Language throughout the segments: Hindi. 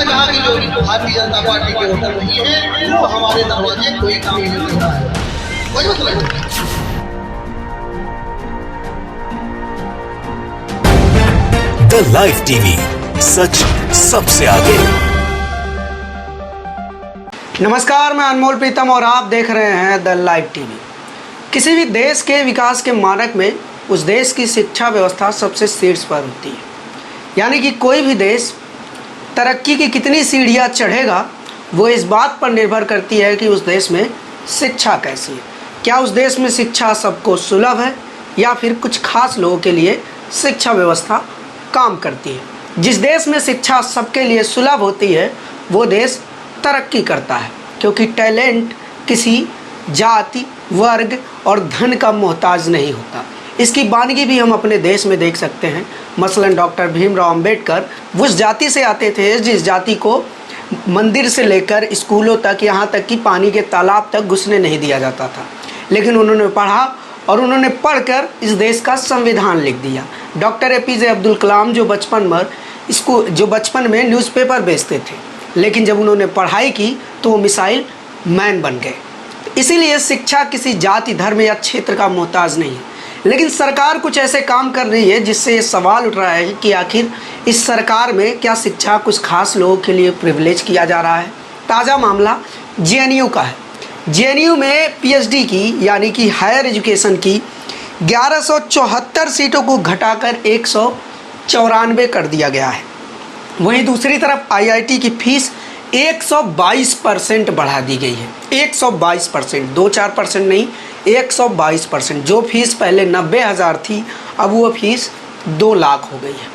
कहा कि जो भारतीय जनता पार्टी के वोटर नहीं है वो हमारे दरवाजे कोई काम नहीं करता है। कोई मतलब नहीं। द लाइव टीवी, सच सबसे आगे। नमस्कार, मैं अनमोल प्रीतम और आप देख रहे हैं द लाइव टीवी। किसी भी देश के विकास के मानक में उस देश की शिक्षा व्यवस्था सबसे शीर्ष पर होती है। यानी कि कोई भी देश तरक्की की कितनी सीढ़ियां चढ़ेगा वो इस बात पर निर्भर करती है कि उस देश में शिक्षा कैसी है। क्या उस देश में शिक्षा सबको सुलभ है या फिर कुछ खास लोगों के लिए शिक्षा व्यवस्था काम करती है। जिस देश में शिक्षा सबके लिए सुलभ होती है वो देश तरक्की करता है, क्योंकि टैलेंट किसी जाति, वर्ग और धन का मोहताज नहीं होता। इसकी वानगी भी हम अपने देश में देख सकते हैं। मसलन डॉक्टर भीमराव अंबेडकर उस जाति से आते थे जिस जाति को मंदिर से लेकर स्कूलों तक, यहाँ तक कि पानी के तालाब तक घुसने नहीं दिया जाता था, लेकिन उन्होंने पढ़ा और उन्होंने पढ़कर इस देश का संविधान लिख दिया। डॉक्टर APJ अब्दुल कलाम जो बचपन में न्यूज़पेपर बेचते थे, लेकिन जब उन्होंने पढ़ाई की तो वो मिसाइल मैन बन गए। इसीलिए शिक्षा किसी जाति, धर्म या क्षेत्र का मोहताज नहीं है। लेकिन सरकार कुछ ऐसे काम कर रही है जिससे ये सवाल उठ रहा है कि आखिर इस सरकार में क्या शिक्षा कुछ खास लोगों के लिए प्रिविलेज किया जा रहा है। ताज़ा मामला JNU का है। JNU में PhD की यानी कि हायर एजुकेशन की 1174 सीटों को घटाकर 194 कर दिया गया है। वहीं दूसरी तरफ IIT की फीस 122% बढ़ा दी गई है। 122%, 2-4% नहीं, 122%। जो फीस पहले 90,000 थी अब वो फीस 2 लाख हो गई है।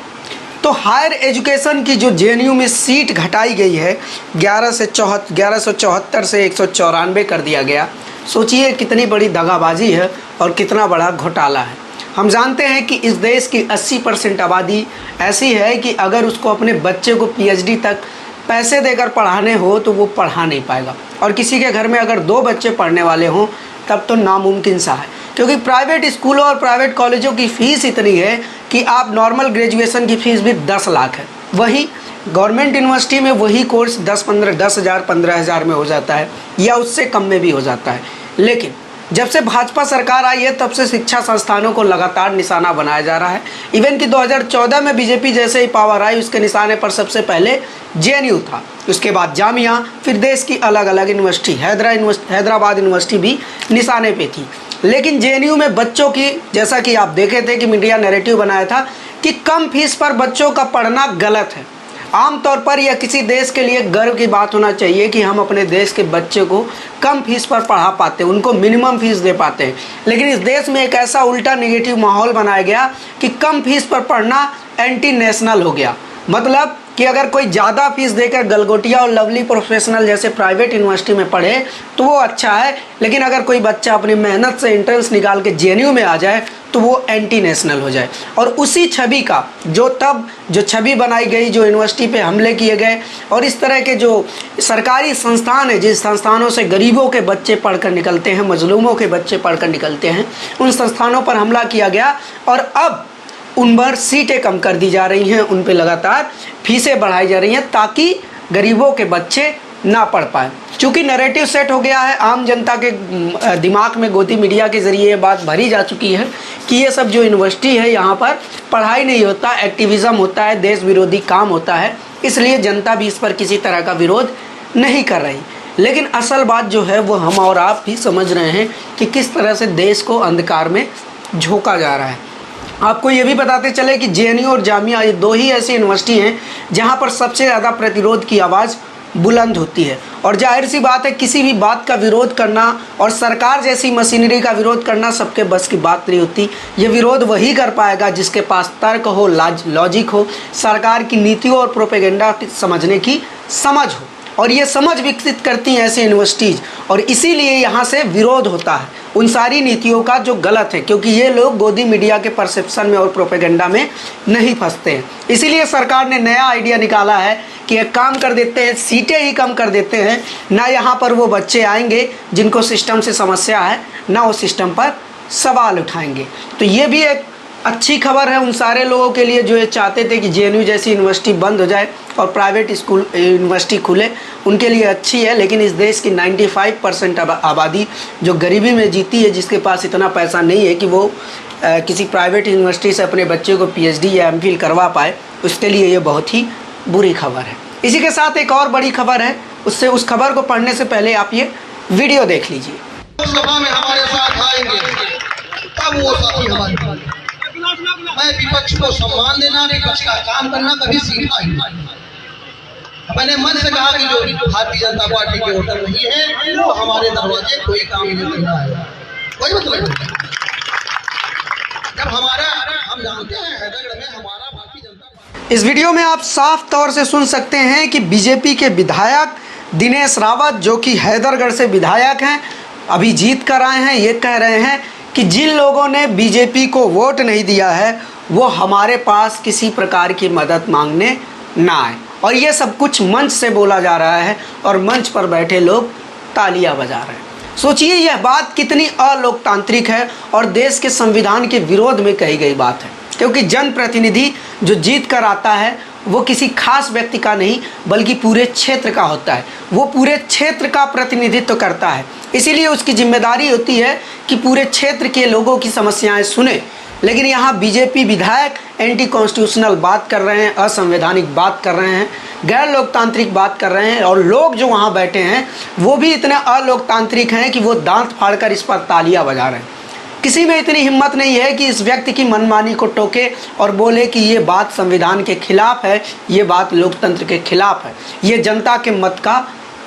तो हायर एजुकेशन की जो JNU में सीट घटाई गई है 1174 से 194 कर दिया गया। सोचिए कितनी बड़ी दगाबाजी है और कितना बड़ा घोटाला है। हम जानते हैं कि इस देश की 80% आबादी ऐसी है कि अगर उसको अपने बच्चे को PhD तक पैसे देकर पढ़ाने हो तो वो पढ़ा नहीं पाएगा। और किसी के घर में अगर 2 बच्चे पढ़ने वाले हों तब तो नामुमकिन सा है, क्योंकि प्राइवेट स्कूलों और प्राइवेट कॉलेजों की फ़ीस इतनी है कि आप नॉर्मल ग्रेजुएशन की फ़ीस भी 10 लाख है। वहीं गवर्नमेंट यूनिवर्सिटी में वही कोर्स 10,000, 15,000 में हो जाता है या उससे कम में भी हो जाता है। लेकिन जब से भाजपा सरकार आई है तब से शिक्षा संस्थानों को लगातार निशाना बनाया जा रहा है। इवन कि 2014 में BJP जैसे ही पावर आई उसके निशाने पर सबसे पहले JNU था, उसके बाद जामिया, फिर देश की अलग अलग यूनिवर्सिटी, हैदराबाद यूनिवर्सिटी भी निशाने पे थी। लेकिन JNU में बच्चों की, जैसा कि आप देखे थे कि मीडिया नैरेटिव बनाया था कि कम फीस पर बच्चों का पढ़ना गलत है। आमतौर पर यह किसी देश के लिए गर्व की बात होना चाहिए कि हम अपने देश के बच्चे को कम फीस पर पढ़ा पाते हैं, उनको मिनिमम फीस दे पाते हैं। लेकिन इस देश में एक ऐसा उल्टा नेगेटिव माहौल बनाया गया कि कम फीस पर पढ़ना एंटी नेशनल हो गया। मतलब कि अगर कोई ज़्यादा फीस देकर गलगोटिया और लवली प्रोफेशनल जैसे प्राइवेट यूनिवर्सिटी में पढ़े तो वो अच्छा है, लेकिन अगर कोई बच्चा अपनी मेहनत से एंट्रेंस निकाल के JNU में आ जाए तो वो एंटी नेशनल हो जाए। और उसी छवि का जो छवि बनाई गई, जो यूनिवर्सिटी पे हमले किए गए और इस तरह के जो सरकारी संस्थान है जिस संस्थानों से गरीबों के बच्चे पढ़कर निकलते हैं, मजलूमों के बच्चे पढ़कर निकलते हैं, उन संस्थानों पर हमला किया गया और अब उन पर सीटें कम कर दी जा रही हैं, उन पे लगातार फीसें बढ़ाई जा रही हैं ताकि गरीबों के बच्चे ना पढ़ पाए। चूँकि नैरेटिव सेट हो गया है, आम जनता के दिमाग में गोदी मीडिया के ज़रिए ये बात भरी जा चुकी है कि ये सब जो यूनिवर्सिटी है यहाँ पर पढ़ाई नहीं होता, एक्टिविज़म होता है, देश विरोधी काम होता है, इसलिए जनता भी इस पर किसी तरह का विरोध नहीं कर रही। लेकिन असल बात जो है वो हम और आप भी समझ रहे हैं कि किस तरह से देश को अंधकार में झोंका जा रहा है। आपको ये भी बताते चले कि JNU और जामिया ये 2 ही ऐसी यूनिवर्सिटी हैं जहाँ पर सबसे ज़्यादा प्रतिरोध की आवाज़ बुलंद होती है। और जाहिर सी बात है किसी भी बात का विरोध करना और सरकार जैसी मशीनरी का विरोध करना सबके बस की बात नहीं होती। ये विरोध वही कर पाएगा जिसके पास तर्क हो, लॉजिक हो, सरकार की नीतियों और प्रोपेगेंडा समझने की समझ हो। और ये समझ विकसित करती हैं ऐसी यूनिवर्सिटीज़, और इसीलिए यहाँ से विरोध होता है उन सारी नीतियों का जो गलत है, क्योंकि ये लोग गोदी मीडिया के परसेप्शन में और प्रोपेगेंडा में नहीं फंसते हैं। इसीलिए सरकार ने नया आइडिया निकाला है कि एक काम कर देते हैं, सीटें ही कम कर देते हैं, ना यहाँ पर वो बच्चे आएंगे जिनको सिस्टम से समस्या है, ना वो सिस्टम पर सवाल उठाएंगे। तो ये भी एक अच्छी खबर है उन सारे लोगों के लिए जो ये चाहते थे कि जेएनयू जैसी यूनिवर्सिटी बंद हो जाए और प्राइवेट स्कूल यूनिवर्सिटी खुले, उनके लिए अच्छी है। लेकिन इस देश की 95% आबादी जो गरीबी में जीती है, जिसके पास इतना पैसा नहीं है कि वो किसी प्राइवेट यूनिवर्सिटी से अपने बच्चे को पीएचडी या एमफिल करवा पाए, उसके लिए ये बहुत ही बुरी खबर है। इसी के साथ एक और बड़ी खबर है, उससे उस खबर को पढ़ने से पहले आप ये वीडियो देख लीजिए। सभा में हमारे साथ आएंगे तब वो साथी हमारे। मैं विपक्ष को सम्मान देना, विपक्ष का काम करना कभी सीखा ही नहीं। मैंने मन से कहा कि जो भारतीय जनता पार्टी के वोटर नहीं है वो हमारे दरवाजे कोई काम नहीं करना है, कोई मतलब नहीं। जब हमारा हम जानते हैं हैदरगढ़ में हमारा भारतीय जनता, इस वीडियो में आप साफ तौर से सुन सकते हैं कि बीजेपी के विधायक दिनेश रावत, जो कि हैदरगढ़ से विधायक हैं, अभी जीत कर आए हैं, ये कह रहे हैं कि जिन लोगों ने बीजेपी को वोट नहीं दिया है वो हमारे पास किसी प्रकार की मदद मांगने ना आए। और ये सब कुछ मंच से बोला जा रहा है और मंच पर बैठे लोग तालियां बजा रहे हैं। सोचिए यह बात कितनी अलोकतांत्रिक है और देश के संविधान के विरोध में कही गई बात है, क्योंकि जनप्रतिनिधि जो जीत कर आता है वो किसी खास व्यक्ति का नहीं बल्कि पूरे क्षेत्र का होता है। वो पूरे क्षेत्र का प्रतिनिधित्व करता है, इसीलिए उसकी जिम्मेदारी होती है कि पूरे क्षेत्र के लोगों की समस्याएं सुने। लेकिन यहाँ बीजेपी विधायक एंटी कॉन्स्टिट्यूशनल बात कर रहे हैं, असंवैधानिक बात कर रहे हैं, गैर लोकतांत्रिक बात कर रहे हैं, और लोग जो वहाँ बैठे हैं वो भी इतने अलोकतांत्रिक हैं कि वो दांत फाड़कर इस पर तालियां बजा रहे हैं। किसी में इतनी हिम्मत नहीं है कि इस व्यक्ति की मनमानी को टोके और बोले कि ये बात संविधान के खिलाफ है, ये बात लोकतंत्र के खिलाफ है, ये जनता के मत का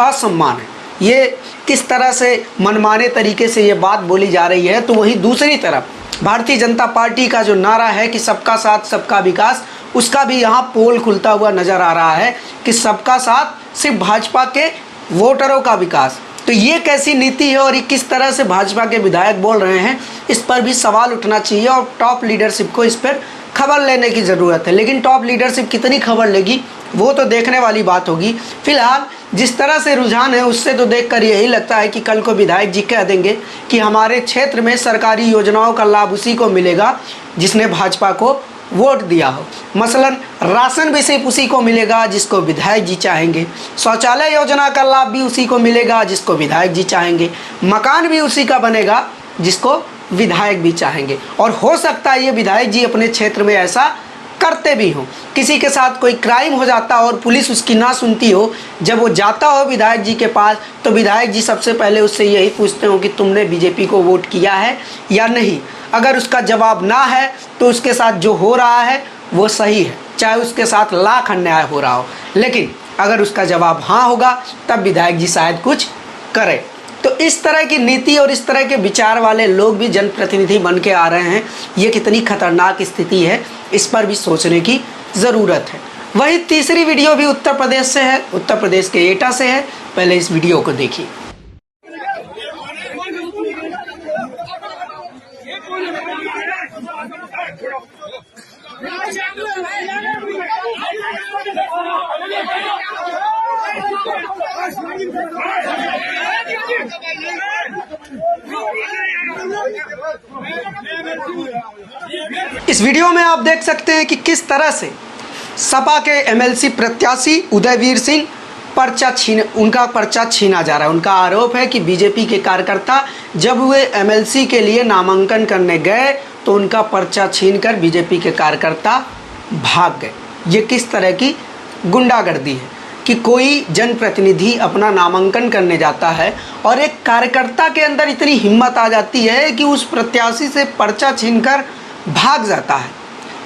असम्मान है। ये किस तरह से मनमाने तरीके से ये बात बोली जा रही है। तो वहीं दूसरी तरफ भारतीय जनता पार्टी का जो नारा है कि सबका साथ सबका विकास, उसका भी यहाँ पोल खुलता हुआ नज़र आ रहा है कि सबका साथ सिर्फ भाजपा के वोटरों का विकास। तो ये कैसी नीति है और ये किस तरह से भाजपा के विधायक बोल रहे हैं, इस पर भी सवाल उठना चाहिए और टॉप लीडरशिप को इस पर खबर लेने की ज़रूरत है। लेकिन टॉप लीडरशिप कितनी खबर लेगी वो तो देखने वाली बात होगी। फिलहाल जिस तरह से रुझान है उससे तो देखकर यही लगता है कि कल को विधायक जी कह देंगे कि हमारे क्षेत्र में सरकारी योजनाओं का लाभ उसी को मिलेगा जिसने भाजपा को वोट दिया हो। मसलन राशन भी सिर्फ उसी को मिलेगा जिसको विधायक जी चाहेंगे, शौचालय योजना का लाभ भी उसी को मिलेगा जिसको विधायक जी चाहेंगे, मकान भी उसी का बनेगा जिसको विधायक भी चाहेंगे। और हो सकता है ये विधायक जी अपने क्षेत्र में ऐसा करते भी हों। किसी के साथ कोई क्राइम हो जाता और पुलिस उसकी ना सुनती हो, जब वो जाता हो विधायक जी के पास तो विधायक जी सबसे पहले उससे यही पूछते हो कि तुमने बीजेपी को वोट किया है या नहीं। अगर उसका जवाब ना है तो उसके साथ जो हो रहा है वो सही है, चाहे उसके साथ लाख अन्याय हो रहा हो। लेकिन अगर उसका जवाब हाँ होगा तब विधायक जी शायद कुछ करे। तो इस तरह की नीति और इस तरह के विचार वाले लोग भी जनप्रतिनिधि बन के आ रहे हैं। ये कितनी खतरनाक स्थिति है, इस पर भी सोचने की ज़रूरत है। वही तीसरी वीडियो भी उत्तर प्रदेश से है, उत्तर प्रदेश के एटा से है। पहले इस वीडियो को देखिए। इस वीडियो में आप देख सकते हैं कि किस तरह से सपा के एमएलसी प्रत्याशी उदयवीर सिंह उनका पर्चा छीना जा रहा है। उनका आरोप है कि बीजेपी के कार्यकर्ता जब वे एमएलसी के लिए नामांकन करने गए तो उनका पर्चा छीनकर बीजेपी के कार्यकर्ता भाग गए। ये किस तरह की गुंडागर्दी है कि कोई जनप्रतिनिधि अपना नामांकन करने जाता है और एक कार्यकर्ता के अंदर इतनी हिम्मत आ जाती है कि उस प्रत्याशी से पर्चा छीनकर भाग जाता है।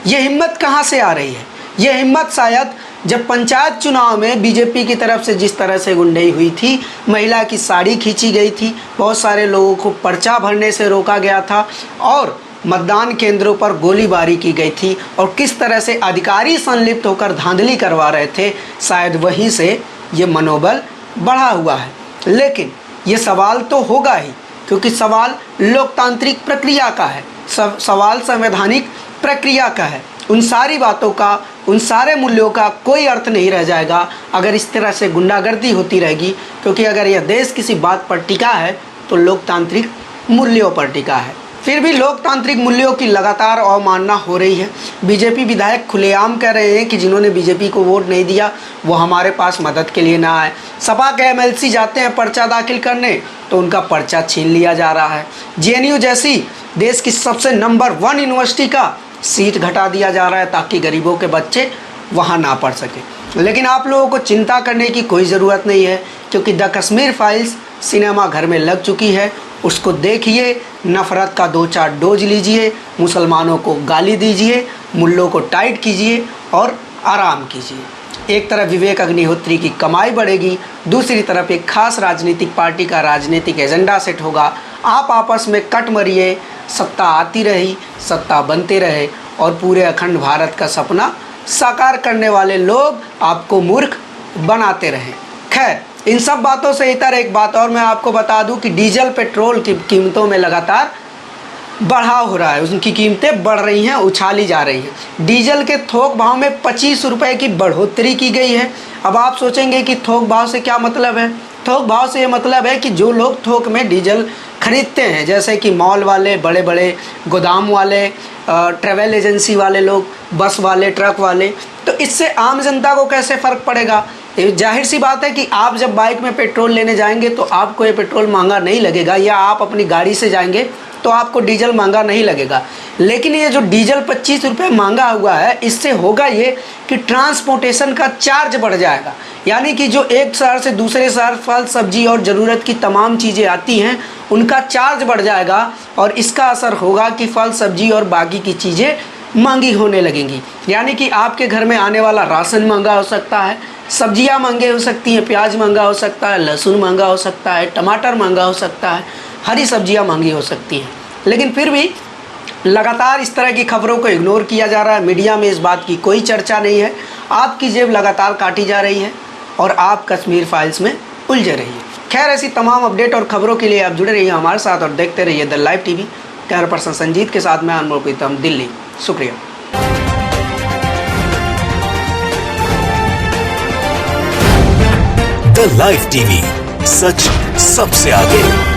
ये हिम्मत कहाँ से आ रही है? ये हिम्मत शायद जब पंचायत चुनाव में बीजेपी की तरफ से जिस तरह से गुंडाई हुई थी, महिला की साड़ी खींची गई थी, बहुत सारे लोगों को पर्चा भरने से रोका गया था और मतदान केंद्रों पर गोलीबारी की गई थी और किस तरह से अधिकारी संलिप्त होकर धांधली करवा रहे थे, शायद वहीं से ये मनोबल बढ़ा हुआ है। लेकिन ये सवाल तो होगा ही, क्योंकि सवाल लोकतांत्रिक प्रक्रिया का है, सवाल संवैधानिक प्रक्रिया का है। उन सारी बातों का, उन सारे मूल्यों का कोई अर्थ नहीं रह जाएगा अगर इस तरह से गुंडागर्दी होती रहेगी। क्योंकि अगर यह देश किसी बात पर टिका है तो लोकतांत्रिक मूल्यों पर टिका है। फिर भी लोकतांत्रिक मूल्यों की लगातार अवमानना हो रही है। बीजेपी विधायक खुलेआम कह रहे हैं कि जिन्होंने बीजेपी को वोट नहीं दिया वो हमारे पास मदद के लिए ना आए। सपा के एमएलसी जाते हैं पर्चा दाखिल करने तो उनका पर्चा छीन लिया जा रहा है। जेएनयू जैसी देश की सबसे नंबर 1 यूनिवर्सिटी का सीट घटा दिया जा रहा है ताकि गरीबों के बच्चे वहाँ ना पढ़ सके। लेकिन आप लोगों को चिंता करने की कोई ज़रूरत नहीं है, क्योंकि द कश्मीर फाइल्स सिनेमा घर में लग चुकी है। उसको देखिए, नफ़रत का 2-4 डोज लीजिए, मुसलमानों को गाली दीजिए, मुल्लों को टाइट कीजिए और आराम कीजिए। एक तरफ विवेक अग्निहोत्री की कमाई बढ़ेगी, दूसरी तरफ एक खास राजनीतिक पार्टी का राजनीतिक एजेंडा सेट होगा। आप आपस में कट मरिए, सत्ता आती रही, सत्ता बनते रहे और पूरे अखंड भारत का सपना साकार करने वाले लोग आपको मूर्ख बनाते रहें। खैर, इन सब बातों से इतर एक बात और मैं आपको बता दूं कि डीजल पेट्रोल की कीमतों में लगातार बढ़ाव हो रहा है। उनकी कीमतें बढ़ रही हैं, उछाली जा रही हैं। डीजल के थोक भाव में 25 रुपये की बढ़ोतरी की गई है। अब आप सोचेंगे कि थोक भाव से क्या मतलब है। थोक भाव से ये मतलब है कि जो लोग थोक में डीजल खरीदते हैं, जैसे कि मॉल वाले, बड़े बड़े गोदाम वाले, ट्रैवल एजेंसी वाले लोग, बस वाले, ट्रक वाले, तो इससे आम जनता को कैसे फ़र्क पड़ेगा। जाहिर सी बात है कि आप जब बाइक में पेट्रोल लेने जाएंगे तो आपको ये पेट्रोल महंगा नहीं लगेगा, या आप अपनी गाड़ी से जाएंगे तो आपको डीजल महंगा नहीं लगेगा। लेकिन ये जो डीजल 25 रुपये महंगा हुआ है, इससे होगा ये कि ट्रांसपोर्टेशन का चार्ज बढ़ जाएगा। यानी कि जो एक शहर से दूसरे शहर फल सब्जी और ज़रूरत की तमाम चीज़ें आती हैं, उनका चार्ज बढ़ जाएगा और इसका असर होगा कि फल सब्जी और बाकी की चीज़ें महंगी होने लगेंगी। यानी कि आपके घर में आने वाला राशन महंगा हो सकता है, सब्जियां महंगे हो सकती हैं, प्याज महंगा हो सकता है, लहसुन महंगा हो सकता है, टमाटर महंगा हो सकता है, हरी सब्जियां महंगी हो सकती हैं। लेकिन फिर भी लगातार इस तरह की खबरों को इग्नोर किया जा रहा है। मीडिया में इस बात की कोई चर्चा नहीं है। आपकी जेब लगातार काटी जा रही है और आप कश्मीर फाइल्स में उलझे रहिए। खैर, ऐसी तमाम अपडेट और खबरों के लिए आप जुड़े रहिए हमारे साथ और देखते रहिए the live TV. Camera person Sanjeet के साथ मैं अनमोल प्रीतम, दिल्ली। शुक्रिया। द लाइव टीवी, सच सबसे आगे।